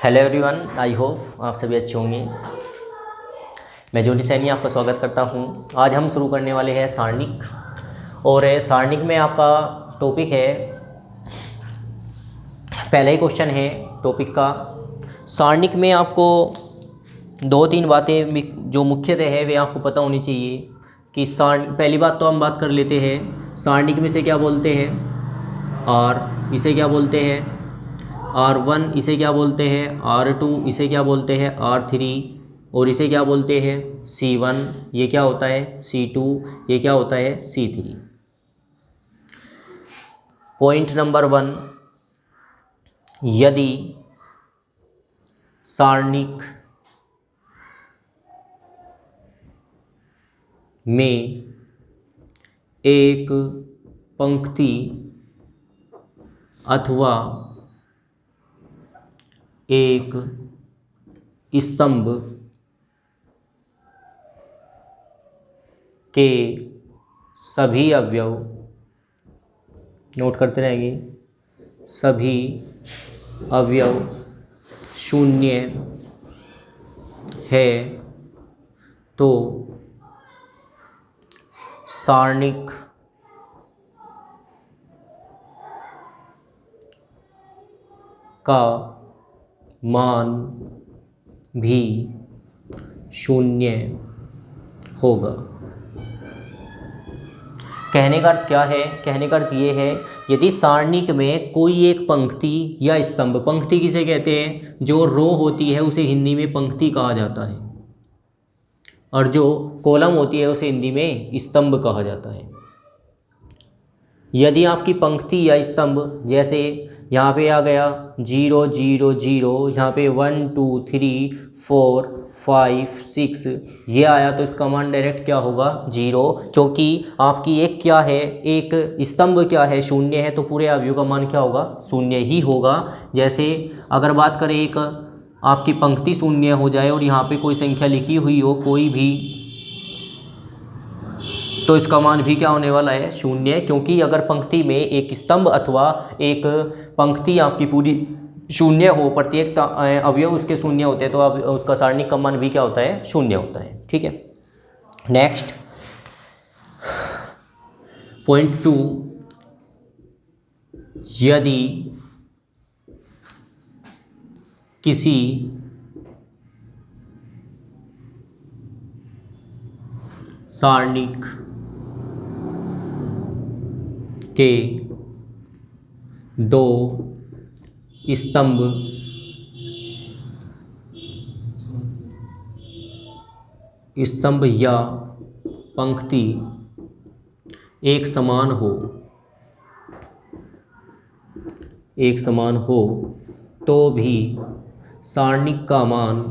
Hello everyone, I hope आप सभी अच्छे होंगे। मैं ज्योति सैनी आपका स्वागत करता हूं। आज हम शुरू करने वाले हैं सारणिक। और सारणिक में आपका टॉपिक है, पहला ही क्वेश्चन है टॉपिक का। सारणिक में आपको दो तीन बातें जो मुख्यतः है वे आपको पता होनी चाहिए कि पहली बात तो हम बात कर लेते हैं सारणिक में से क्या बोलते हैं। R इसे क्या बोलते हैं, R1 इसे क्या बोलते हैं, R2 इसे क्या बोलते हैं, R3 और इसे क्या बोलते हैं, C1 ये क्या होता है, C2 ये क्या होता है, C3। पॉइंट नंबर 1, यदि सारणिक में एक पंक्ति अथवा एक स्तंभ के सभी अवयव, नोट करते रहेंगे, सभी अवयव शून्य है तो सारणिक का मान भी शून्य होगा। कहने का अर्थ क्या है, कहने का अर्थ ये है, यदि सारणिक में कोई एक पंक्ति या स्तंभ, पंक्ति किसे कहते हैं, जो रो होती है उसे हिंदी में पंक्ति कहा जाता है, और जो कॉलम होती है उसे हिंदी में स्तंभ कहा जाता है। यदि आपकी पंक्ति या स्तंभ, जैसे यहाँ पे आ गया 0 0 0, यहाँ पे 1 2 3 4 5 6 ये आया, तो इसका मान डायरेक्ट क्या होगा, 0, क्योंकि आपकी एक क्या है, एक स्तंभ क्या है, शून्य है, तो पूरे अवयव का मान क्या होगा, शून्य ही होगा। जैसे अगर बात करें, एक आपकी पंक्ति शून्य हो जाए और यहाँ पे कोई संख्या लिखी हुई हो कोई भी, तो इसका मान भी क्या होने वाला है, शून्य, क्योंकि अगर पंक्ति में एक स्तंभ अथवा एक पंक्ति आपकी पूरी शून्य हो, प्रत्येक अवयव उसके शून्य होते हैं, तो अब उसका सारणिक का मान भी क्या होता है, शून्य होता है। ठीक है, नेक्स्ट पॉइंट 2, यदि किसी सारणिक के दो स्तंभ या पंक्ति एक समान हो तो भी सारणिक का मान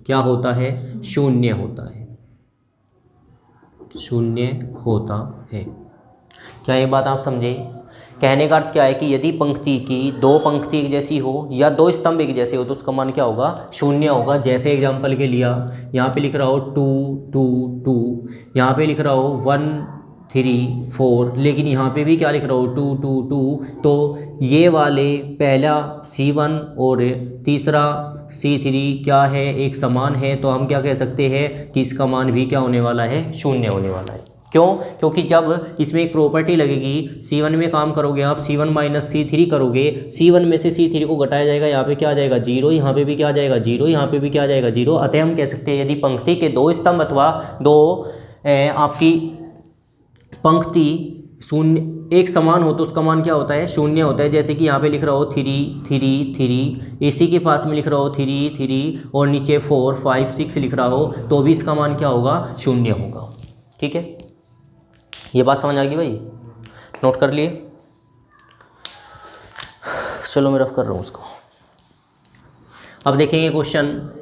क्या होता है, शून्य होता है, शून्य होता है। क्या ये बात आप समझे? कहने का अर्थ क्या है कि यदि पंक्ति की दो पंक्ति एक जैसी हो या दो स्तंभ एक जैसे हो तो उसका मान क्या होगा, शून्य होगा। जैसे एग्जांपल के लिया, यहाँ पे लिख रहा हो 2 2 2, यहाँ पे लिख रहा हो 1 3 4, लेकिन यहाँ पे भी क्या लिख रहा हो, 2 2 2, तो ये वाले पहला C1 और तीसरा C3 क्या है, एक समान है, तो हम क्या कह सकते हैं कि इसका मान भी क्या होने वाला है, शून्य होने वाला है। क्यों? क्योंकि जब इसमें एक प्रॉपर्टी लगेगी, C1 में काम करोगे आप, C1 माइनस C3 करोगे, C1 में से C3 को घटाया जाएगा, यहाँ पे क्या आ जाएगा, 0, यहाँ पे भी क्या आ जाएगा, 0, यहाँ पे भी क्या आ जाएगा, 0। अतः हम कह सकते हैं यदि पंक्ति के दो स्तंभ अथवा दो आपकी पंक्ति शून्य एक समान हो तो उसका मान क्या होता है, शून्य होता है। जैसे कि यहाँ पे लिख रहा हो 3 3 3, इसी के पास में लिख रहा हो 3 3 और नीचे 4 5 6 लिख रहा हो, तो भी इसका मान क्या होगा, शून्य होगा। ठीक है, ये बात समझ आ गई भाई, नोट कर लिए। चलो मैं रफ कर रहा हूँ उसको। अब देखेंगे क्वेश्चन।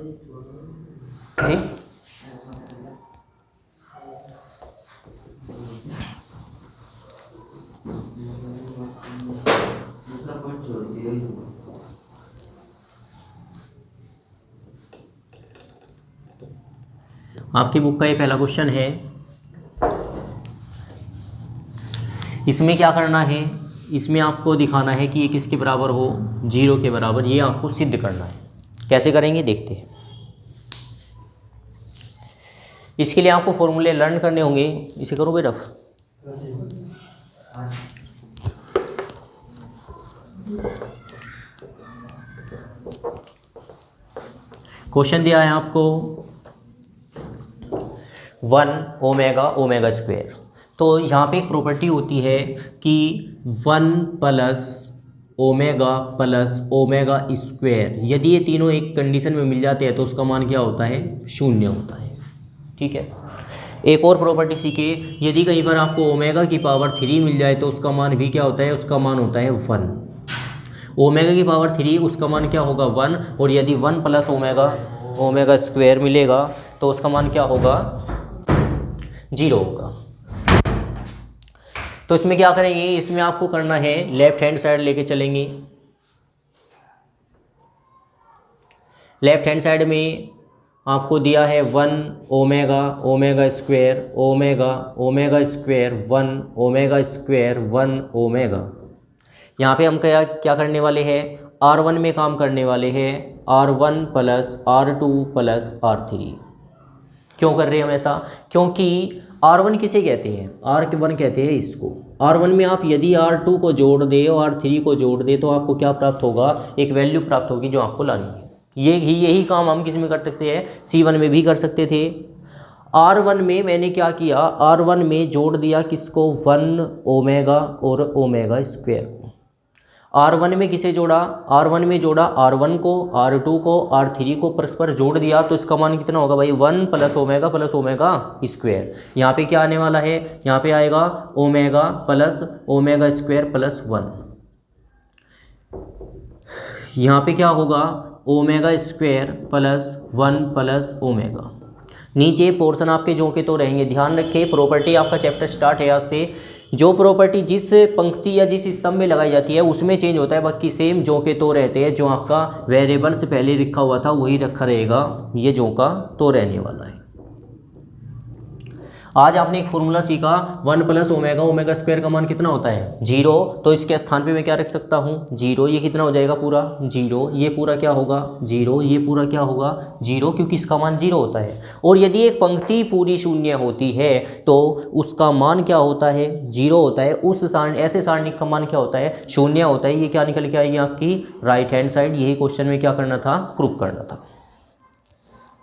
आपकी बुक का ये पहला क्वेश्चन है। इसमें क्या करना है इसमें आपको दिखाना है कि ये किसके बराबर हो, 0 के बराबर, ये आपको सिद्ध करना है। कैसे करेंगे देखते हैं। इसके लिए आपको फॉर्मूले लर्न करने होंगे। इसे करो बेटा। क्वेश्चन दिया है आपको 1 ओमेगा ओमेगा स्क्वायर। तो यहाँ पे एक प्रॉपर्टी होती है कि 1 प्लस ओमेगा स्क्वायर, यदि ये तीनों एक कंडीशन में मिल जाते हैं तो उसका मान क्या होता है, 0 होता है। ठीक है। एक और प्रॉपर्टी सीखे, यदि कहीं पर आपको ओमेगा की पावर 3 मिल जाए तो उसका मान भी क्या होता है, उसका मान होता है 1। ओमेगा की पावर 3 उसका मान क्या होगा 1, और यदि 1 प्लस ओमेगा स्क्वायर मिलेगा तो उसका मान क्या होगा, 0 होगा। तो इसमें क्या करेंगे, इसमें आपको करना है लेफ्ट हैंड साइड लेके चलेंगे। लेफ्ट हैंड साइड में आपको दिया है 1 omega square 1 omega square 1 omega. यहाँ पे हम क्या करने वाले हैं, R1 में काम करने वाले हैं, R1 plus R2 plus R3। क्यों कर रहे हैं हम ऐसा, क्योंकि R1 किसे कहते हैं, R1 कहते हैं इसको। R1 में आप यदि R2 को जोड़ दे और R3 को जोड़ दे तो आपको क्या प्राप्त होगा, एक वैल्यू प्राप्त होगी जो आपको लानी है। यही काम हम किस में कर सकते हैं, C1 में भी कर सकते थे। R1 में मैंने क्या किया, R1 में जोड़ दिया किसको, 1 ओमेगा और ओमेगा स्क्वायर को। R1 में किसे जोड़ा, R1 में जोड़ा R1 को, R2 को, R3 को परस्पर जोड़ दिया तो इसका मान कितना होगा भाई, 1 प्लस ओमेगा स्क्वायर। यहाँ पे क्या आने वाला है, यहाँ पे आएगा omega plus omega square plus 1। यहाँ पे क्या होगा, omega square plus 1 plus omega. नीचे पोर्शन आपके जो के तो रहेंगे। ध्यान रखें, प्रॉपर्टी आपका चैप्टर स्टार्ट है आज से। जो प्रॉपर्टी जिस पंक्ति या जिस स्तंभ में लगाई जाती है उसमें चेंज होता है, बाकी सेम जो के तो रहते हैं। जो आपका वेरिएबल से पहले लिखा हुआ था वही रखा रहेगा, ये जो का तो रहने वाला है। आज आपने एक फॉर्मूला सीखा, 1 प्लस ओमेगा स्क्वायर का मान कितना होता है, 0। तो इसके स्थान पे मैं क्या रख सकता हूँ, 0। ये कितना हो जाएगा पूरा 0, ये पूरा क्या होगा 0, ये पूरा क्या होगा 0, क्योंकि इसका मान 0 होता है। और यदि एक पंक्ति पूरी शून्य होती है तो उसका मान क्या होता है, 0 होता है। उस ऐसे सारणिक का मान क्या होता है, 0 होता है। ये क्या निकल के आएगी आपकी राइट हैंड साइड। यही क्वेश्चन में क्या करना था, प्रूफ करना था।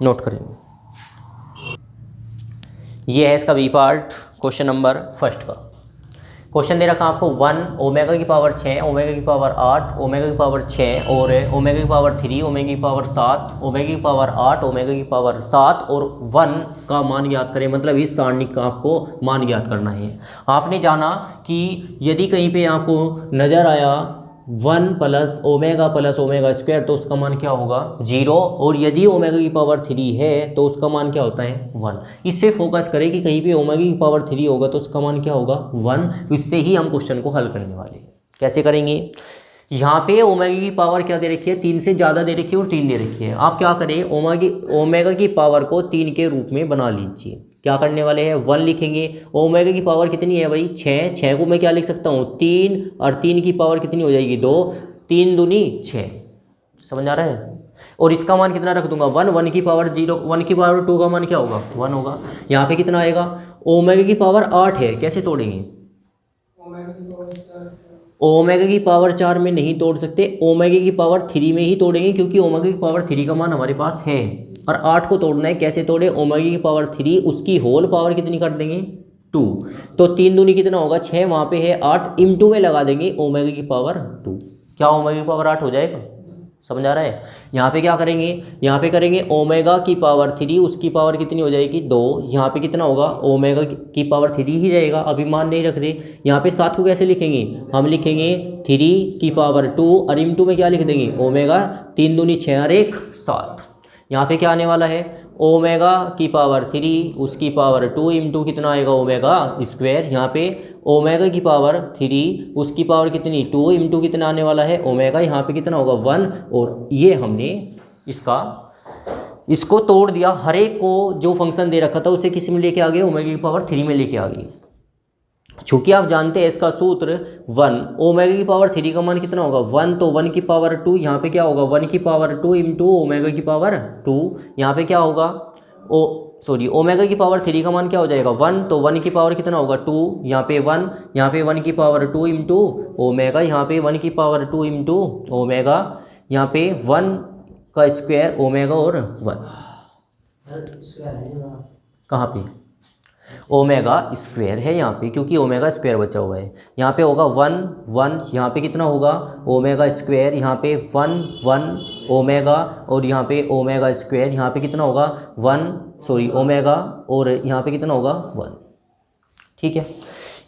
नोट करेंगे, ये है इसका B part, question number first का। क्वेश्चन दे रखा आपको 1 ओमेगा की पावर 6 ओमेगा की पावर 8 ओमेगा की पावर 6 और ओमेगा की पावर 3 ओमेगा की पावर 7 ओमेगा की पावर 8 ओमेगा की पावर 7 और 1 का मान ज्ञात करें। मतलब इस सारणिक का आपको मान ज्ञात करना है। आपने जाना कि यदि कहीं पे आपको नज़र आया 1 प्लस ओमेगा स्क्वायर तो उसका मान क्या होगा 0, और यदि ओमेगा की पावर 3 है तो उसका मान क्या होता है 1। इस पे फोकस करें कि कहीं पे ओमेगा की पावर 3 होगा तो उसका मान क्या होगा 1। इससे ही हम क्वेश्चन को हल करने वाले हैं। कैसे करेंगे, यहाँ पे ओमेगा की पावर क्या दे रखी है, 3 से ज़्यादा दे रखी है और 3 दे रखी है। आप क्या करें, ओमेगा की पावर को 3 के रूप में बना लीजिए। क्या करने वाले हैं, 1 लिखेंगे। ओमेगा की पावर कितनी है भाई 6 को मैं क्या लिख सकता हूँ 3, और 3 की पावर कितनी हो जाएगी 2, 3 दूनी 6। समझ आ रहा है। और इसका मान कितना रख दूंगा 1 की पावर 0, 1 की पावर 2 का मान क्या होगा 1 होगा। यहाँ पे कितना आएगा, ओमेगा की पावर 8 है, कैसे तोड़ेंगे, ओमेगा की पावर 4 में नहीं तोड़ सकते, ओमेगा की पावर 3 में ही तोड़ेंगे, क्योंकि ओमेगा की पावर 3 का मान हमारे पास है। और 8 को तोड़ना है, कैसे तोड़े, ओमेगा की पावर 3 उसकी होल पावर कितनी कर देंगे 2, तो 3 दूनी कितना होगा 6, वहाँ पे है 8, × में लगा देंगे ओमेगा की पावर 2। क्या ओमेगा की पावर 8 हो जाएगा। समझ आ रहा है। यहाँ पे क्या करेंगे, यहाँ पे करेंगे ओमेगा की पावर 3 उसकी पावर कितनी हो जाएगी 2, यहाँ पे कितना होगा ओमेगा की पावर 3 ही रहेगा, अभी मान नहीं रख रहे। यहाँ पे 7 को कैसे लिखेंगे, हम लिखेंगे 3 की पावर 2 और × में क्या लिख देंगे ओमेगा, 3 दूनी 6 और 1 7। यहाँ पे क्या आने वाला है, ओमेगा की पावर 3 उसकी पावर 2 × कितना आएगा ओमेगा स्क्वायर। यहाँ पे ओमेगा की पावर 3 उसकी पावर कितनी 2 × कितना आने वाला है ओमेगा, यहाँ पे कितना होगा 1। और ये हमने इसको तोड़ दिया, हर एक को जो फंक्शन दे रखा था उसे किस में लेके आ गए, ओमेगा की पावर 3 में लेके आ गए। चूंकि आप जानते हैं इसका सूत्र 1, ओमेगा की पावर 3 का मान कितना होगा 1, तो 1 की पावर 2, यहाँ पे क्या होगा 1 की पावर 2 इंटू ओमेगा की पावर 2, यहाँ पे क्या होगा ओमेगा की पावर 3 का मान क्या हो जाएगा 1, तो 1 की पावर कितना होगा 2, यहाँ पे 1, यहाँ पे 1 की पावर 2 इंटू ओमेगा, यहाँ पे 1 की पावर 2 इंटू ओमेगा, यहाँ पे 1 का स्क्वायर ओमेगा और 1 कहाँ पे ओमेगा स्क्वायर है यहाँ पे, क्योंकि ओमेगा स्क्वायर बचा हुआ है। यहाँ पे होगा 1 1, यहाँ पे कितना होगा ओमेगा स्क्वायर, यहाँ पे 1 1 ओमेगा, और यहाँ पे ओमेगा स्क्वायर, यहाँ पे कितना होगा ओमेगा, और यहाँ पे कितना होगा 1। ठीक है,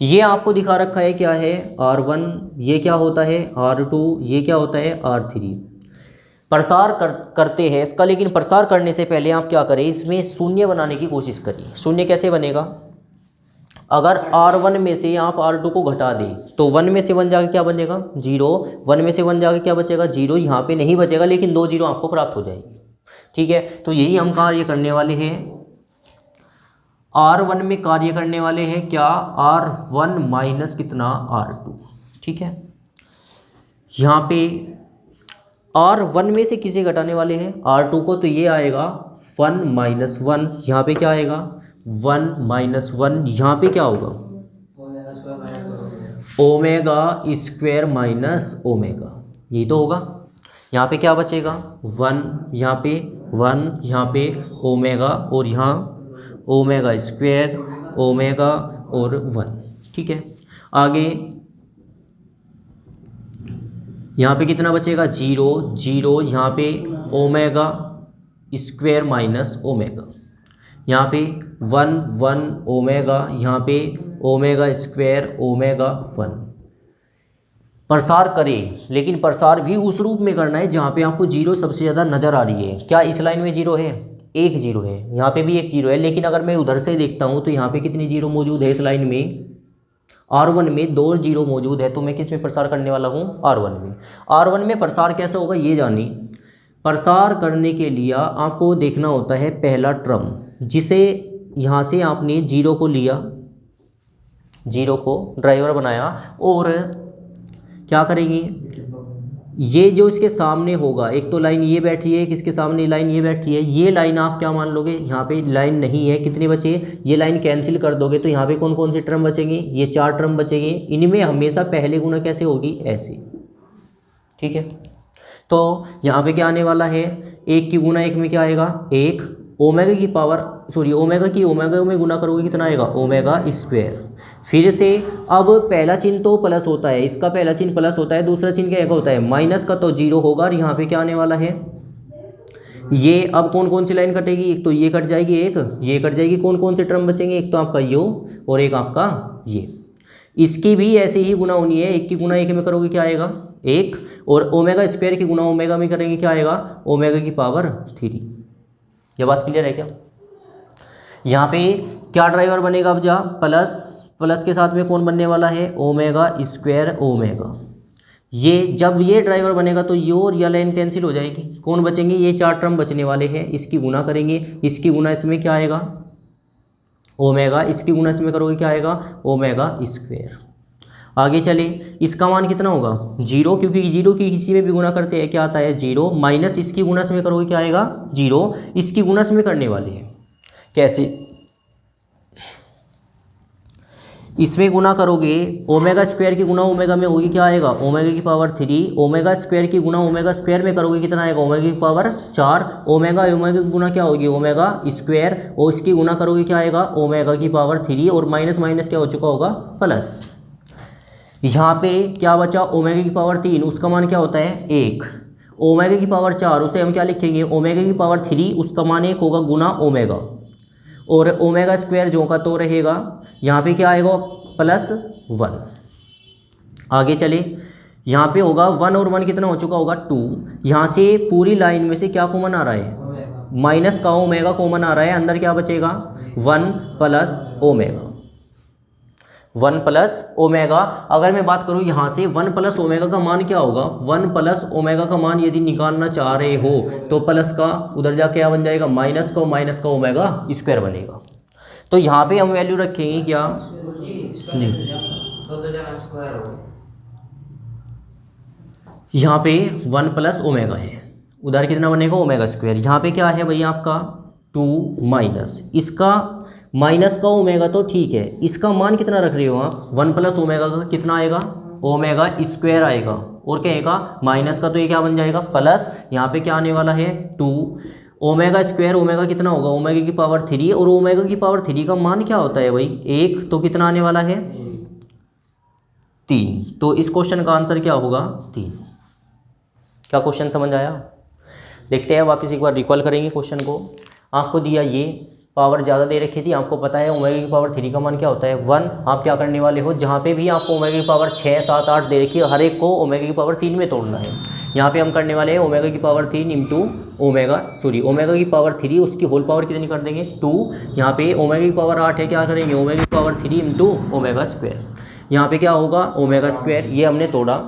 ये आपको दिखा रखा है क्या है R1, ये क्या होता है R2, ये क्या होता है R3। प्रसार करते हैं इसका, लेकिन प्रसार करने से पहले आप क्या करें, इसमें शून्य बनाने की कोशिश करिए। शून्य कैसे बनेगा, अगर R1 में से आप R2 को घटा दें तो 1 में से 1 जाके क्या बनेगा 0, 1 में से 1 जाके क्या बचेगा 0, यहाँ पे नहीं बचेगा, लेकिन 2 0 आपको प्राप्त हो जाएगी। ठीक है, तो यही हम कार्य करने वाले हैं, R1 में कार्य करने वाले हैं क्या R1 माइनस कितना R2। ठीक है, यहाँ पे R1 में से किसे घटाने वाले हैं R2 को, तो ये आएगा 1 माइनस 1, यहाँ पे क्या आएगा 1 माइनस 1, यहाँ पे क्या होगा ओमेगा स्क्वायर माइनस ओमेगा, यही तो होगा। यहाँ पे क्या बचेगा 1, यहाँ पे 1, यहाँ पे ओमेगा, और यहाँ ओमेगा स्क्वायर ओमेगा और 1। ठीक है, आगे यहाँ पे कितना बचेगा 0 0, यहाँ पे ओमेगा स्क्वायर माइनस ओमेगा, यहाँ पे 1 1 ओमेगा, यहाँ पे ओमेगा स्क्वायर ओमेगा 1। प्रसार करें, लेकिन प्रसार भी उस रूप में करना है जहाँ पे आपको 0 सबसे ज़्यादा नज़र आ रही है। क्या इस लाइन में 0 है, एक 0 है, यहाँ पे भी एक 0 है, लेकिन अगर मैं उधर से देखता हूँ तो यहाँ पे कितनी 0 मौजूद है, इस लाइन में R1 में 2 0 मौजूद है, तो मैं किस में प्रसार करने वाला हूँ R1 में। R1 में प्रसार कैसे होगा ये जानिए। प्रसार करने के लिए आपको देखना होता है पहला टर्म, जिसे यहाँ से आपने 0 को लिया, 0 को ड्राइवर बनाया, और क्या करेंगे ये जो इसके सामने होगा, एक तो लाइन ये बैठी है, किसके सामने लाइन ये बैठी है, ये लाइन आप क्या मान लोगे यहाँ पे लाइन नहीं है, कितने बचे, ये लाइन कैंसिल कर दोगे तो यहाँ पे कौन कौन से टर्म बचेंगे, ये 4 टर्म बचेंगे। इनमें हमेशा पहले गुना कैसे होगी, ऐसे। ठीक है, तो यहाँ पे क्या आने वाला है, 1 की गुना 1 में क्या आएगा 1, ओमेगा की पावर ओमेगा की ओमेगा में गुना करोगे कितना आएगा ओमेगा स्क्वायर। फिर से अब पहला चिन्ह तो प्लस होता है, इसका पहला चिन्ह प्लस होता है, दूसरा चिन्ह क्या होता है माइनस का, तो 0 होगा, और यहाँ पे क्या आने वाला है ये। अब कौन कौन सी लाइन कटेगी, एक तो ये कट जाएगी, एक ये कट जाएगी, कौन कौन से टर्म बचेंगे, एक तो आपका यो और एक आपका ये। इसकी भी ऐसे ही गुना होनी है, 1 की गुना 1 में करोगे क्या आएगा 1, और ओमेगा स्क्वायर की गुना ओमेगा में करेंगे क्या आएगा ओमेगा की पावर 3। ये बात क्लियर है क्या। यहाँ पे क्या ड्राइवर बनेगा, अब जा प्लस के साथ में कौन बनने वाला है ओमेगा स्क्वायर ओमेगा। ये जब ये ड्राइवर बनेगा तो यो और या लाइन कैंसिल हो जाएगी, कौन बचेंगे ये 4 टर्म बचने वाले हैं। इसकी गुना करेंगे, इसकी गुना इसमें क्या आएगा ओमेगा, इसकी गुना इसमें करोगे क्या आएगा ओमेगा स्क्वायर। आगे चले, इसका मान कितना होगा 0, क्योंकि 0 की किसी में भी गुना करते हैं क्या आता है 0, माइनस इसकी गुना इसमें करोगे क्या आएगा 0, इसकी गुना इसमें करने वाले हैं। कैसे, इसमें गुना करोगे ओमेगा स्क्वायर की गुना ओमेगा में होगी क्या आएगा ओमेगा की पावर 3, ओमेगा स्क्वायर की गुना ओमेगा स्क्वायर में करोगे कितना आएगा ओमेगा की पावर 4, ओमेगा ओमेगा की गुना क्या होगी ओमेगा स्क्वायर, और इसकी गुना करोगे क्या आएगा ओमेगा की पावर 3, और माइनस माइनस क्या हो चुका होगा प्लस। यहाँ पे क्या बचा ओमेगा की पावर 3, उसका मान क्या होता है 1, ओमेगा की पावर 4 उसे हम क्या लिखेंगे ओमेगा की पावर 3, उसका मान 1 होगा गुना ओमेगा, और ओमेगा स्क्वायर जो का तो रहेगा, यहाँ पे क्या आएगा +1। आगे चले, यहाँ पे होगा 1 और 1 कितना हो चुका होगा 2, यहाँ से पूरी लाइन में से क्या कॉमन आ रहा है माइनस का ओमेगा कॉमन आ रहा है, अंदर क्या बचेगा 1 प्लस ओमेगा, 1 प्लस ओमेगा। अगर मैं बात करूँ यहाँ से 1 प्लस ओमेगा का मान क्या होगा, 1 प्लस ओमेगा का मान यदि निकालना चाह रहे हो तो प्लस का उधर जाके क्या बन जाएगा माइनस का ओमेगा स्क्वायर बनेगा। तो यहाँ पे हम वैल्यू रखेंगे क्या जी, यहाँ पे 1 प्लस ओमेगा है, उधर कितना बनेगा ओमेगा स्क्वायर। यहाँ पे क्या है भैया आपका 2 माइनस इसका माइनस का ओमेगा, तो ठीक है, इसका मान कितना रख रहे हो आप 1 प्लस ओमेगा का कितना आएगा ओमेगा स्क्वायर आएगा, और क्या आएगा माइनस का, तो ये क्या बन जाएगा प्लस, यहाँ पे क्या आने वाला है 2 ओमेगा स्क्वायर, ओमेगा कितना होगा ओमेगा की पावर 3, और ओमेगा की पावर 3 का मान क्या होता है भाई 1, तो कितना आने वाला है 3। तो इस क्वेश्चन का आंसर क्या होगा 3। क्या क्वेश्चन समझ आया? देखते हैं वापस एक बार रिकॉल करेंगे क्वेश्चन को। आपको दिया ये पावर ज़्यादा दे रखी थी, आपको पता है ओमेगा की पावर 3 का मान क्या होता है 1। आप क्या करने वाले हो, जहाँ पे भी आपको ओमेगा की पावर 6, 7, 8 दे रखी है, हर एक को ओमेगा की पावर 3 में तोड़ना है। यहाँ पे हम करने वाले हैं ओमेगा की पावर 3 इंटू ओमेगा की पावर 3, उसकी होल पावर कितनी कर देंगे 2। यहाँ पे ओमेगा की पावर 8 है, क्या करेंगे ओमेगा की पावर 3 इंटू ओमेगा स्क्वायर। यहाँ पे क्या होगा ओमेगा स्क्वायर, ये हमने तोड़ा।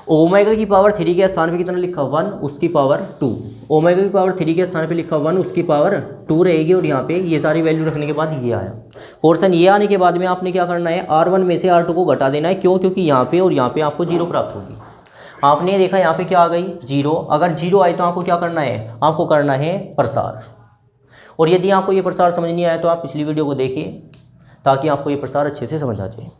ओमेगा की पावर 3 के स्थान पे कितना लिखा 1, उसकी पावर 2। ओमेगा की पावर 3 के स्थान पे लिखा 1, उसकी पावर 2 रहेगी, और यहाँ पे ये सारी वैल्यू रखने के बाद ये आया पोर्शन। ये आने के बाद में आपने क्या करना है R1 में से R2 को घटा देना है, क्यों, क्योंकि यहाँ पे और यहाँ पे आपको 0 प्राप्त होगी। आपने देखा यहाँ पे क्या आ गई 0, अगर 0 आए तो आपको क्या करना है, आपको करना है प्रसार। और यदि आपको ये प्रसार समझ नहीं आया तो आप पिछली वीडियो को देखिए, ताकि आपको ये प्रसार अच्छे से समझ आ जाए।